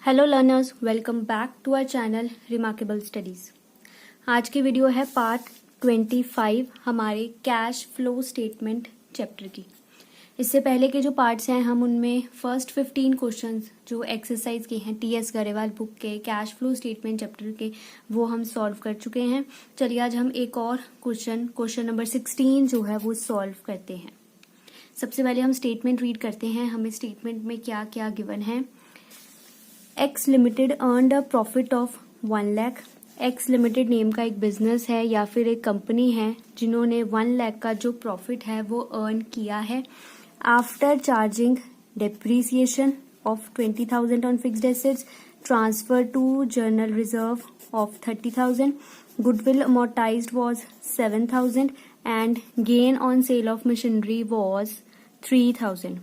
Hello learners, welcome back to our channel Remarkable Studies. आज की video है part 25 हमारे कैश फ्लो स्टेटमेंट चैप्टर की। इससे पहले के जो पार्ट्स हैं हम उनमें फर्स्ट 15 क्वेश्चंस जो एक्सरसाइज के हैं टीएस गरेवाल बुक के कैश फ्लो स्टेटमेंट चैप्टर के वो हम सॉल्व कर चुके हैं। चलिए आज हम एक और क्वेश्चन नंबर 16 जो है वो सॉल्व करते हैं। सबसे पहले हम स्टेटमेंट रीड करते हैं। हमें स्टेटमेंट में क्या क्या गिवन है। X limited earned a profit of 1 lakh. X limited name का एक बिजनेस है या फिर एक कंपनी है जिन्होंने 1 लाख का जो प्रॉफिट है वो अर्न किया है after charging depreciation of 20,000 on fixed assets, transfer to general reserve of 30,000, goodwill amortised was 7,000 and gain on sale of machinery was 3,000।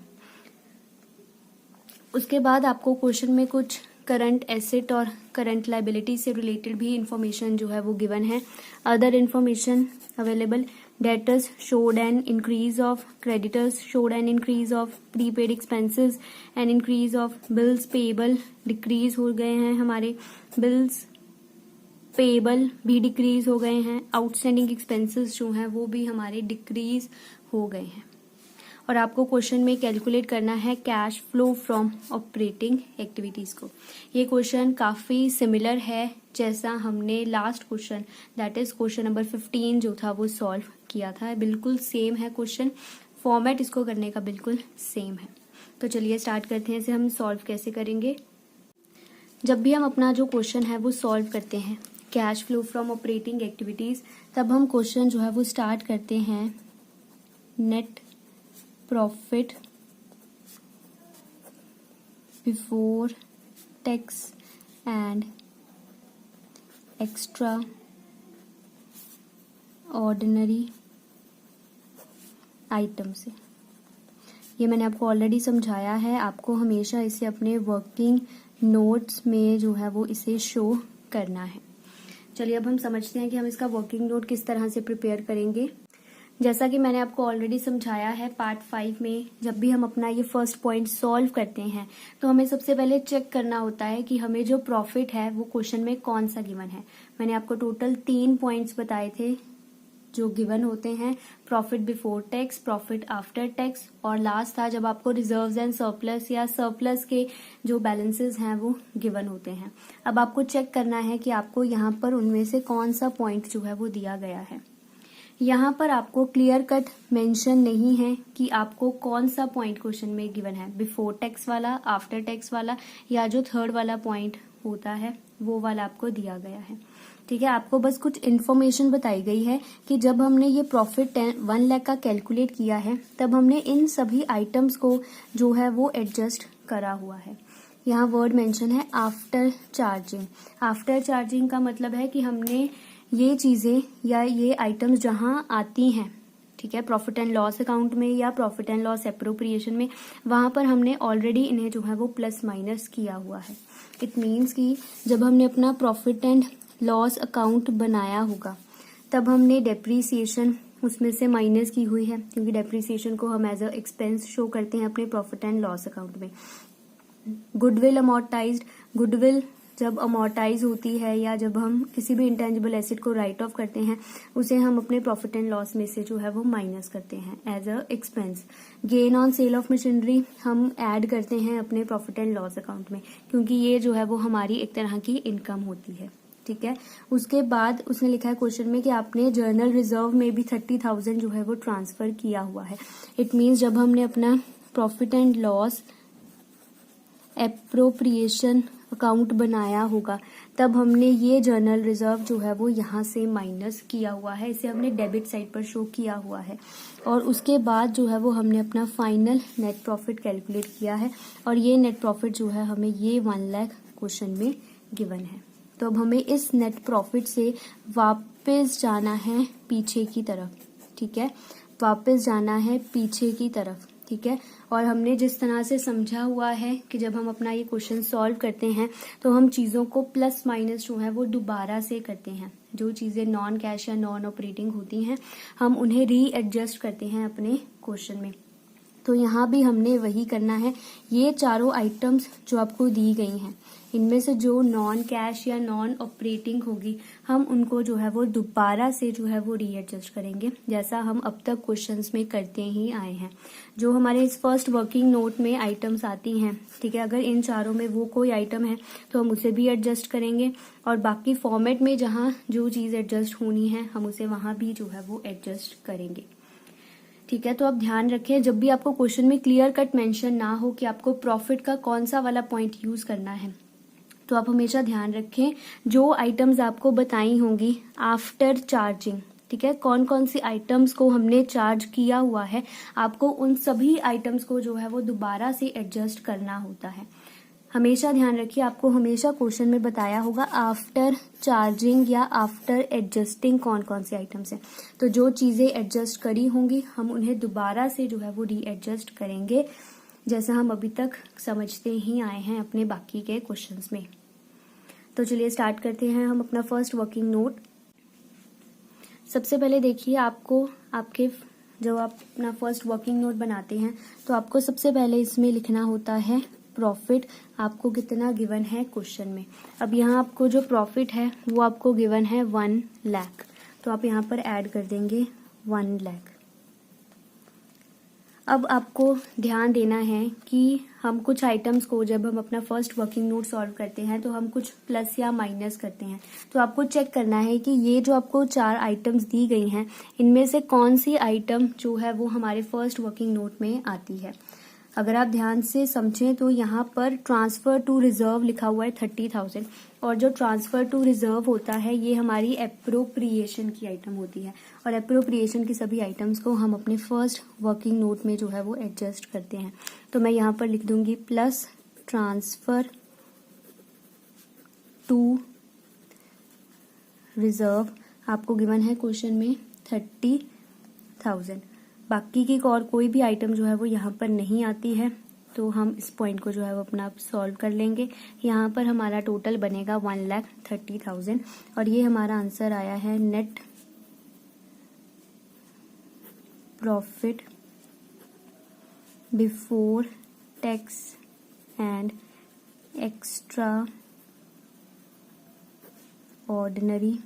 उसके बाद आपको क्वेश्चन में कुछ करंट एसेट और करंट लाइबिलिटी से रिलेटेड भी इंफॉर्मेशन जो है वो गिवन है। Other information available. Debtors showed an increase of, creditors showed an increase of, prepaid expenses an increase of, bills payable decrease हो गए हैं, हमारे बिल्स पेएबल भी डिक्रीज हो गए हैं, आउटस्टैंडिंग एक्सपेंसेस जो हैं वो भी हमारे डिक्रीज हो गए हैं। और आपको क्वेश्चन में कैलकुलेट करना है cash flow from operating activities को। ये क्वेश्चन काफी सिमिलर है जैसा हमने last question that is question number 15 जो था वो सॉल्व किया था। बिल्कुल सेम है क्वेश्चन, फॉर्मेट इसको करने का बिल्कुल सेम है। तो चलिए स्टार्ट करते हैं। इसे हम सॉल्व कैसे करेंगे। जब भी हम अपना जो क्वेश्चन है वो सॉल्व करते हैं cash flow from operating activities, तब हम क्वेश्चन जो है वो स्टार्ट करते हैं net profit before tax and extra ordinary item से। ये मैंने आपको ऑलरेडी समझाया है। आपको हमेशा इसे अपने वर्किंग नोट्स में जो है वो इसे शो करना है। चलिए अब हम समझते हैं कि हम इसका वर्किंग नोट किस तरह से प्रिपेयर करेंगे। जैसा कि मैंने आपको ऑलरेडी समझाया है पार्ट 5 में, जब भी हम अपना ये फर्स्ट पॉइंट सॉल्व करते हैं तो हमें सबसे पहले चेक करना होता है कि हमें जो प्रॉफिट है वो क्वेश्चन में कौन सा गिवन है। मैंने आपको टोटल 3 पॉइंट्स बताए थे जो गिवन होते हैं, profit before tax, profit after tax और लास्ट था जब आपको रिजर्व्स एंड सरप्लस या सरप्लस के जो बैलेंसेस हैं वो गिवन होते हैं। अब आपको चेक करना है कि आपको यहाँ पर उनमें से कौन सा पॉइंट जो है वो दिया गया है। यहाँ पर आपको क्लियर कट मेंशन नहीं है कि आपको कौन सा पॉइंट क्वेश्चन में गिवन है, बिफोर टैक्स वाला, आफ्टर टैक्स वाला या जो थर्ड वाला पॉइंट होता है वो वाला आपको दिया गया है। ठीक है, आपको बस कुछ इन्फॉर्मेशन बताई गई है कि जब हमने ये प्रॉफिट 1 लाख का कैलकुलेट किया है तब हमने इन सभी आइटम्स को जो है वो एडजस्ट करा हुआ है। यहाँ वर्ड मेंशन है आफ्टर चार्जिंग। आफ्टर चार्जिंग का मतलब है कि हमने ये चीजें या ये आइटम्स जहां आती हैं, ठीक है, प्रॉफिट एंड लॉस अकाउंट में या प्रॉफिट एंड लॉस एप्रोप्रिएशन में, वहां पर हमने ऑलरेडी इन्हें जो है वो प्लस माइनस किया हुआ है। इट मीन्स कि जब हमने अपना प्रॉफिट एंड लॉस अकाउंट बनाया होगा तब हमने डेप्रीसिएशन उसमें से माइनस की हुई है, क्योंकि डेप्रीसिएशन को हम एज अ एक्सपेंस शो करते हैं अपने प्रॉफिट एंड लॉस अकाउंट में। गुडविल अमोर्टाइज्ड, गुडविल जब अमोर्टाइज होती है या जब हम किसी भी इंटेंजिबल एसेट को राइट ऑफ करते हैं उसे हम अपने प्रॉफिट एंड लॉस में से जो है वो माइनस करते हैं as a expense. Gain on sale of machinery हम ऐड करते हैं अपने प्रॉफिट एंड लॉस अकाउंट में, क्योंकि ये जो है वो हमारी एक तरह की इनकम होती है। ठीक है, उसके बाद उसने लिखा है क्वेश्चन में कि आपने जर्नल रिजर्व में भी 30,000 जो है वो ट्रांसफर किया हुआ है। इट मीन्स जब हमने अपना profit and loss appropriation account बनाया होगा तब हमने ये जर्नल रिजर्व जो है वो यहाँ से माइनस किया हुआ है, इसे हमने डेबिट साइड पर शो किया हुआ है। और उसके बाद जो है वो हमने अपना फाइनल नेट प्रॉफिट कैलकुलेट किया है और ये नेट प्रॉफिट जो है हमें ये 1 लाख क्वेश्चन में गिवन है। तो अब हमें इस नेट प्रॉफिट से वापस जाना है पीछे की तरफ। ठीक है, वापस जाना है पीछे की तरफ। ठीक है, और हमने जिस तरह से समझा हुआ है कि जब हम अपना ये क्वेश्चन सॉल्व करते हैं तो हम चीजों को प्लस माइनस जो है वो दोबारा से करते हैं। जो चीजें नॉन कैश या नॉन ऑपरेटिंग होती हैं हम उन्हें रीएडजस्ट करते हैं अपने क्वेश्चन में। तो यहाँ भी हमने वही करना है। ये चारों आइटम्स जो आपको दी गई हैं इनमें से जो नॉन कैश या नॉन ऑपरेटिंग होगी हम उनको जो है वो दोबारा से जो है वो रीएडजस्ट करेंगे, जैसा हम अब तक क्वेश्चंस में करते ही आए हैं। जो हमारे इस फर्स्ट वर्किंग नोट में आइटम्स आती हैं, ठीक है, अगर इन चारों में वो कोई आइटम है तो हम उसे भी एडजस्ट करेंगे, और बाकी फॉर्मेट में जहां जो चीज एडजस्ट होनी है हम उसे वहां भी जो है वो एडजस्ट करेंगे। ठीक है, तो आप ध्यान रखें, जब भी आपको क्वेश्चन में क्लियर कट मेंशन ना हो कि आपको प्रॉफिट का कौन सा वाला पॉइंट यूज करना है, तो आप हमेशा ध्यान रखें जो आइटम्स आपको बताई होंगी आफ्टर चार्जिंग, ठीक है, कौन कौन सी आइटम्स को हमने चार्ज किया हुआ है, आपको उन सभी आइटम्स को जो है वो दोबारा से एडजस्ट करना होता है। हमेशा ध्यान रखिए, आपको हमेशा क्वेश्चन में बताया होगा आफ्टर चार्जिंग या आफ्टर एडजस्टिंग कौन कौन से आइटम्स हैं। तो जो चीजें एडजस्ट करी होंगी हम उन्हें दोबारा से जो है वो रीएडजस्ट करेंगे, जैसा हम अभी तक समझते ही आए हैं अपने बाकी के क्वेश्चंस में। तो चलिए स्टार्ट करते हैं हम अपना फर्स्ट वर्किंग नोट। सबसे पहले देखिए, आपको आपके जब आप अपना फर्स्ट वर्किंग नोट बनाते हैं तो आपको सबसे पहले इसमें लिखना होता है प्रॉफिट, आपको कितना गिवन है क्वेश्चन में। अब यहाँ आपको जो प्रॉफिट है वो आपको गिवन है 1 लाख, तो आप यहाँ पर ऐड कर देंगे 1 लाख। अब आपको ध्यान देना है कि हम कुछ आइटम्स को जब हम अपना फर्स्ट वर्किंग नोट सॉल्व करते हैं तो हम कुछ प्लस या माइनस करते हैं, तो आपको चेक करना है कि ये जो आपको 4 आइटम्स दी गई हैं इनमें से कौन सी आइटम जो है वो हमारे फर्स्ट वर्किंग नोट में आती है। अगर आप ध्यान से समझें तो यहाँ पर ट्रांसफर टू रिजर्व लिखा हुआ है 30,000, और जो ट्रांसफर टू रिजर्व होता है ये हमारी एप्रोप्रिएशन की आइटम होती है, और एप्रोप्रिएशन की सभी आइटम्स को हम अपने फर्स्ट वर्किंग नोट में जो है वो एडजस्ट करते हैं। तो मैं यहाँ पर लिख दूंगी प्लस ट्रांसफर टू रिजर्व, आपको गिवन है क्वेश्चन में 30,000। बाकी की और कोई भी आइटम जो है वो यहाँ पर नहीं आती है, तो हम इस पॉइंट को जो है वो अपना सॉल्व कर लेंगे। यहाँ पर हमारा टोटल बनेगा 1,30,000, और ये हमारा आंसर आया है net profit before tax and extra ordinary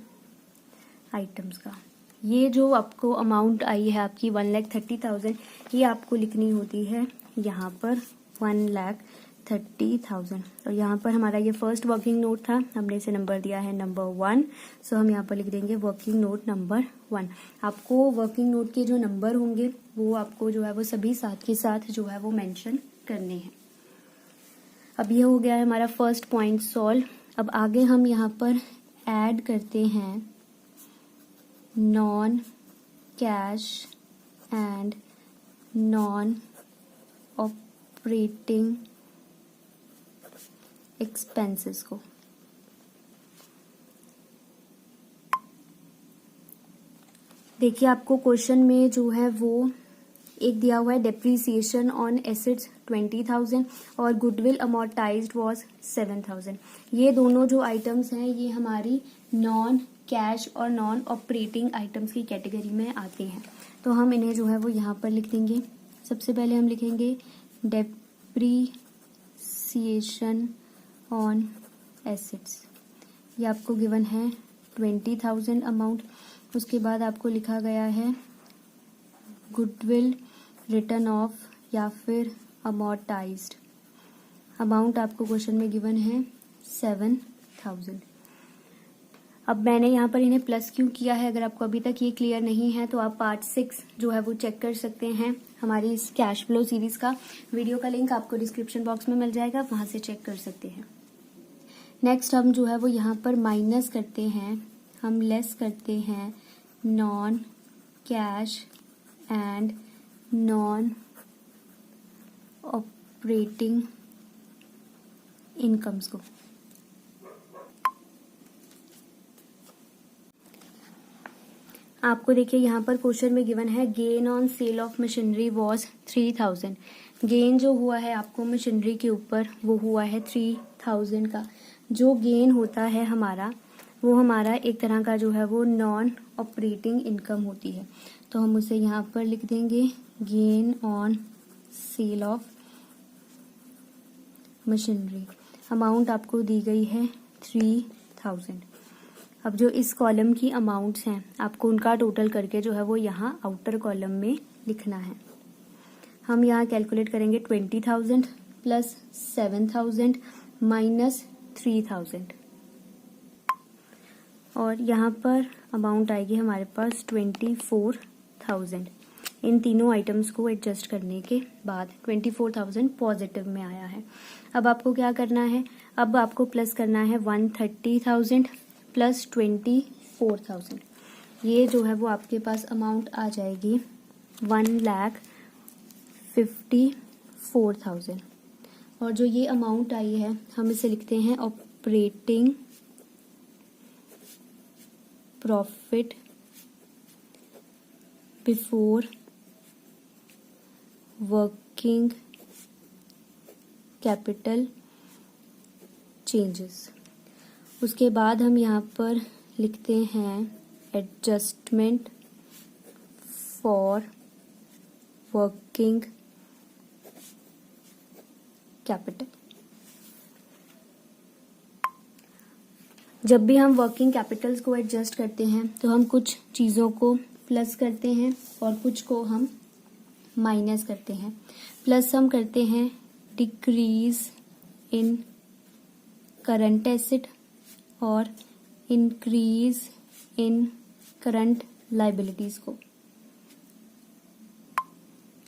items का। ये जो आपको अमाउंट आई है आपकी 1,30,000, ये आपको लिखनी होती है यहाँ पर 1,30,000, और यहाँ पर हमारा ये फर्स्ट वर्किंग नोट था, हमने इसे नंबर दिया है नंबर 1, सो हम यहाँ पर लिख देंगे वर्किंग नोट नंबर 1। आपको वर्किंग नोट के जो नंबर होंगे वो आपको जो है वो सभी साथ के साथ जो है वो मेंशन करने हैं। अब ये हो गया है हमारा फर्स्ट पॉइंट सॉल्व। अब आगे हम यहाँ पर ऐड करते हैं non cash and non operating expenses को। देखिए, आपको क्वेश्चन में जो है वो एक दिया हुआ है डेप्रीसिएशन ऑन एसेट्स 20,000 और गुडविल अमोर्टाइज्ड वाज 7,000। ये दोनों जो आइटम्स हैं ये हमारी नॉन कैश और नॉन ऑपरेटिंग आइटम्स की कैटेगरी में आते हैं, तो हम इन्हें जो है वो यहाँ पर लिख देंगे। सबसे पहले हम लिखेंगे डेप्रीसिएशन ऑन एसेट्स, ये आपको गिवन है 20,000 अमाउंट। उसके बाद आपको लिखा गया है गुडविल रिटर्न ऑफ या फिर अमोर्टाइज्ड अमाउंट, आपको क्वेश्चन में गिवन है 7,000। अब मैंने यहाँ पर इन्हें प्लस क्यों किया है, अगर आपको अभी तक ये क्लियर नहीं है तो आप पार्ट 6 जो है वो चेक कर सकते हैं हमारी इस कैश फ्लो सीरीज का। वीडियो का लिंक आपको डिस्क्रिप्शन बॉक्स में मिल जाएगा, वहां से चेक कर सकते हैं। नेक्स्ट हम जो है वो यहाँ पर माइनस करते हैं, हम लेस करते हैं non cash and non operating incomes को। आपको देखिए यहाँ पर क्वेश्चन में गिवन है gain on sale of machinery was 3,000। Gain जो हुआ है आपको मशीनरी के ऊपर वो हुआ है 3,000 का। जो गेन होता है हमारा वो हमारा एक तरह का जो है वो नॉन ऑपरेटिंग इनकम होती है, तो हम उसे यहाँ पर लिख देंगे gain on sale of machinery. Amount आपको दी गई है 3000। अब जो इस कॉलम की अमाउंट्स हैं आपको उनका टोटल करके जो है वो यहाँ आउटर कॉलम में लिखना है। हम यहाँ कैलकुलेट करेंगे 20,000 प्लस 7,000 माइनस 3,000 और यहाँ पर अमाउंट आएगी हमारे पास 24,000। इन तीनों आइटम्स को एडजस्ट करने के बाद 24,000 पॉजिटिव में आया है। अब आपको क्या करना है, अब आपको प्लस करना है 130,000 प्लस 24,000। ये जो है वो आपके पास अमाउंट आ जाएगी 1,54,000। और जो ये अमाउंट आई है हम इसे लिखते हैं operating profit before working capital changes. उसके बाद हम यहाँ पर लिखते हैं एडजस्टमेंट फॉर वर्किंग कैपिटल। जब भी हम वर्किंग कैपिटल्स को एडजस्ट करते हैं तो हम कुछ चीज़ों को प्लस करते हैं और कुछ को हम माइनस करते हैं। प्लस हम करते हैं डिक्रीज इन करंट एसेट और इंक्रीज इन करंट लाइबिलिटीज को।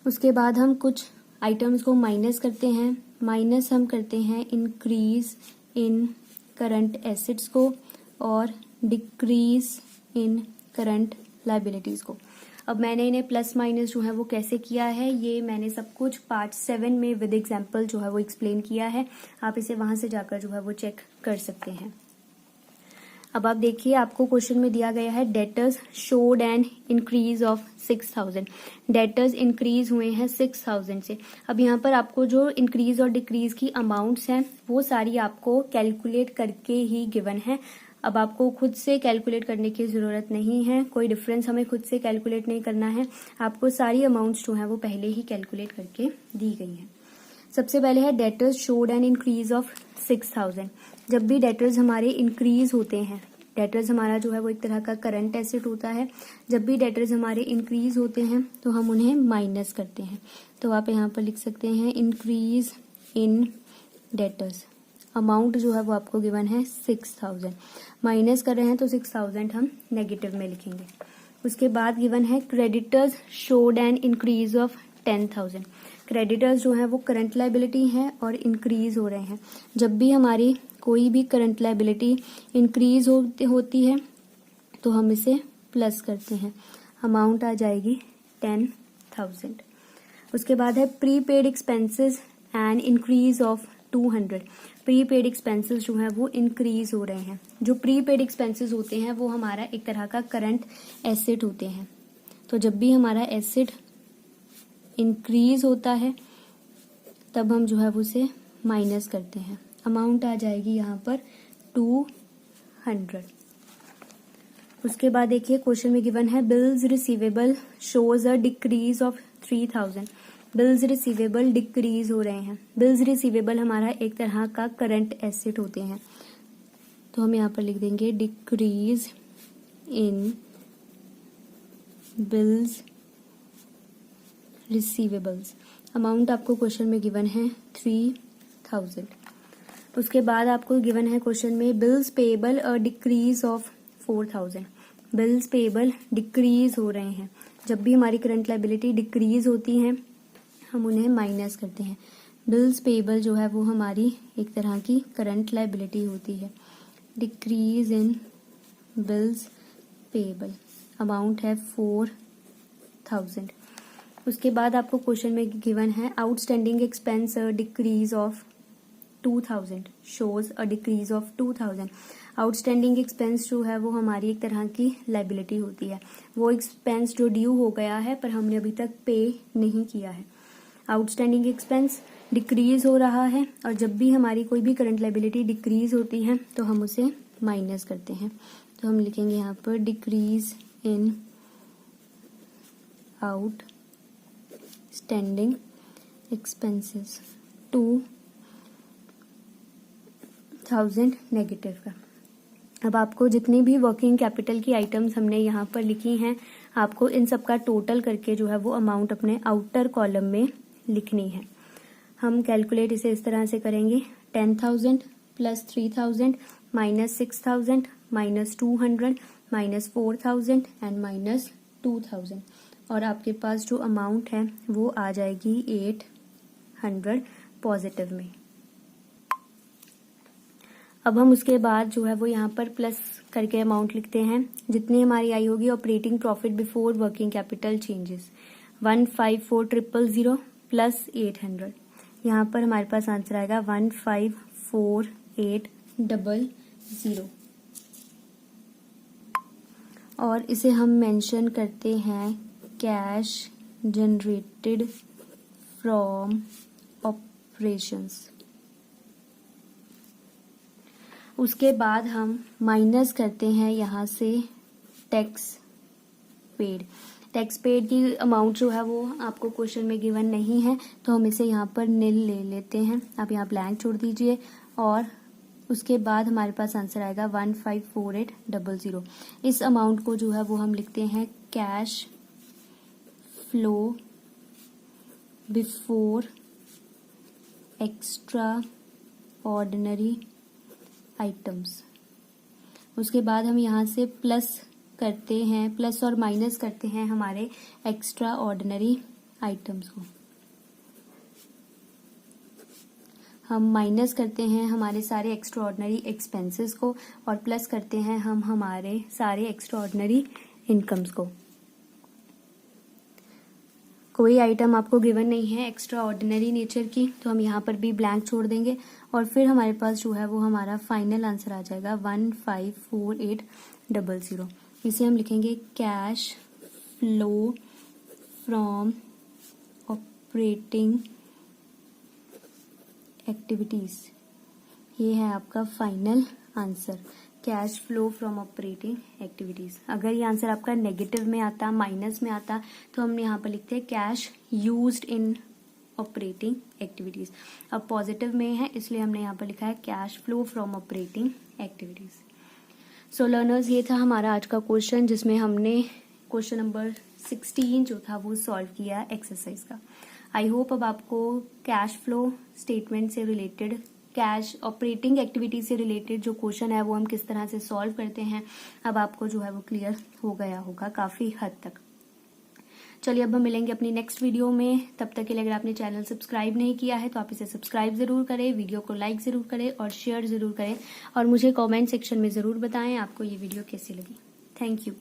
उसके बाद हम कुछ आइटम्स को माइनस करते हैं। माइनस हम करते हैं इंक्रीज इन करंट एसेट्स को और डिक्रीज इन करंट लाइबिलिटीज को। अब मैंने इन्हें प्लस माइनस जो है वो कैसे किया है ये मैंने सब कुछ पार्ट 7 में विद एग्जांपल जो है वो एक्सप्लेन किया है। आप इसे वहां से जाकर जो है वो चेक कर सकते हैं। अब आप देखिए आपको क्वेश्चन में दिया गया है debtors showed an increase of 6,000। Debtors increase हुए हैं 6,000 से। अब यहाँ पर आपको जो इंक्रीज और डिक्रीज की अमाउंट्स हैं वो सारी आपको कैलकुलेट करके ही गिवन है। अब आपको खुद से कैलकुलेट करने की जरूरत नहीं है, कोई डिफरेंस हमें खुद से कैलकुलेट नहीं करना है। आपको सारी अमाउंट्स जो है वो पहले ही कैलकुलेट करके दी गई है। सबसे पहले है debtors showed an increase of 6,000। जब भी डेटर्स हमारे इंक्रीज होते हैं, डेटर्स हमारा जो है वो एक तरह का करंट एसेट होता है। जब भी डेटर्स हमारे इंक्रीज होते हैं तो हम उन्हें माइनस करते हैं। तो आप यहाँ पर लिख सकते हैं इंक्रीज इन डेटर्स। अमाउंट जो है वो आपको गिवन है 6,000। माइनस कर रहे हैं तो 6,000 हम नेगेटिव में लिखेंगे। उसके बाद गिवन है creditors showed an increase of 10,000। Creditors जो है वो करंट लाइबिलिटी है और इंक्रीज हो रहे हैं। जब भी हमारी कोई भी करंट लाइबिलिटी इंक्रीज होती है तो हम इसे प्लस करते हैं। अमाउंट आ जाएगी 10,000। उसके बाद है prepaid expenses and increase of 200। Prepaid expenses जो है वो इंक्रीज हो रहे हैं। जो प्रीपेड एक्सपेंसेस होते हैं वो हमारा एक तरह का करंट एसेट होते हैं। तो जब भी हमारा एसेट इंक्रीज होता है तब हम जो है वो उसे माइनस करते हैं। अमाउंट आ जाएगी यहाँ पर 200। उसके बाद देखिए क्वेश्चन में गिवन है bills receivable shows a decrease of 3,000। Bills receivable decrease हो रहे हैं। बिल्स रिसीवेबल हमारा एक तरह का करंट एसेट होते हैं। तो हम यहाँ पर लिख देंगे decrease in bills receivables. Amount आपको क्वेश्चन में गिवन है 3,000। उसके बाद आपको गिवन है क्वेश्चन में bills payable a decrease of 4,000। Bills payable decrease हो रहे हैं। जब भी हमारी करंट लाइबिलिटी डिक्रीज होती है हम उन्हें माइनस करते हैं। बिल्स पेएबल जो है वो हमारी एक तरह की करंट लाइबिलिटी होती है। Decrease in bills payable. Amount है 4,000। उसके बाद आपको क्वेश्चन में गिवन है outstanding expense decrease of 2,000 shows a decrease of 2,000। Outstanding expense जो है वो हमारी एक तरह की लाइबिलिटी होती है। वो एक्सपेंस जो ड्यू हो गया है पर हमने अभी तक पे नहीं किया है। आउटस्टैंडिंग एक्सपेंस डिक्रीज हो रहा है और जब भी हमारी कोई भी करंट लाइबिलिटी डिक्रीज होती है तो हम उसे माइनस करते हैं। तो हम लिखेंगे यहाँ पर decrease in outstanding expenses to 1000 negative का। अब आपको जितनी भी वर्किंग कैपिटल की आइटम्स हमने यहाँ पर लिखी हैं, आपको इन सब का टोटल करके जो है वो अमाउंट अपने आउटर कॉलम में लिखनी है। हम कैलकुलेट इसे इस तरह से करेंगे, 10,000 plus 3,000 minus 6,000 minus 200 minus 4,000 and minus 2,000, और आपके पास जो अमाउंट है वो आ जाएगी 800 पॉजिटिव में। अब हम उसके बाद जो है वो यहाँ पर प्लस करके अमाउंट लिखते हैं, जितनी हमारी आई होगी operating profit before working capital changes 154,000 plus 800। यहाँ पर हमारे पास आंसर आएगा 154,800, और इसे हम मेंशन करते हैं कैश जनरेटेड फ्रॉम ऑपरेशंस। उसके बाद हम माइनस करते हैं यहाँ से टैक्स पेड। टैक्स पेड की अमाउंट जो है वो आपको क्वेश्चन में गिवन नहीं है, तो हम इसे यहाँ पर नील ले लेते हैं। आप यहाँ ब्लैंक छोड़ दीजिए, और उसके बाद हमारे पास आंसर आएगा 154,800। इस अमाउंट को जो है वो हम लिखते हैं cash flow before extra ordinary items. उसके बाद हम यहाँ से प्लस करते हैं, प्लस और माइनस करते हैं हमारे एक्स्ट्रा ऑर्डिनरी आइटम्स को। हम माइनस करते हैं हमारे सारे एक्स्ट्रा ऑर्डिनरी एक्सपेंसेस को, और प्लस करते हैं हम हमारे सारे एक्स्ट्रा ऑर्डिनरी इनकम्स को। कोई आइटम आपको गिवन नहीं है एक्स्ट्रा ऑर्डिनरी नेचर की, तो हम यहाँ पर भी ब्लैंक छोड़ देंगे, और फिर हमारे पास जो है वो हमारा फाइनल आंसर आ जाएगा 154,800। इसे हम लिखेंगे cash flow from operating activities. ये है आपका final answer, cash flow from operating activities. अगर ये आंसर आपका नेगेटिव में आता, माइनस में आता, तो हम यहाँ पर लिखते हैं cash used in operating activities. अब पॉजिटिव में है इसलिए हमने यहाँ पर लिखा है cash flow from operating activities. So learners, ये था हमारा आज का क्वेश्चन, जिसमें हमने क्वेश्चन नंबर 16 जो था वो सॉल्व किया एक्सरसाइज का। आई होप अब आपको कैश फ्लो स्टेटमेंट से रिलेटेड, कैश ऑपरेटिंग एक्टिविटी से रिलेटेड जो क्वेश्चन है वो हम किस तरह से सॉल्व करते हैं, अब आपको जो है वो क्लियर हो गया होगा काफी हद तक। चलिए अब हम मिलेंगे अपनी नेक्स्ट वीडियो में। तब तक के लिए अगर आपने चैनल सब्सक्राइब नहीं किया है तो आप इसे सब्सक्राइब जरूर करें, वीडियो को लाइक जरूर करें और शेयर जरूर करें, और मुझे कमेंट सेक्शन में जरूर बताएं आपको ये वीडियो कैसी लगी। Thank you.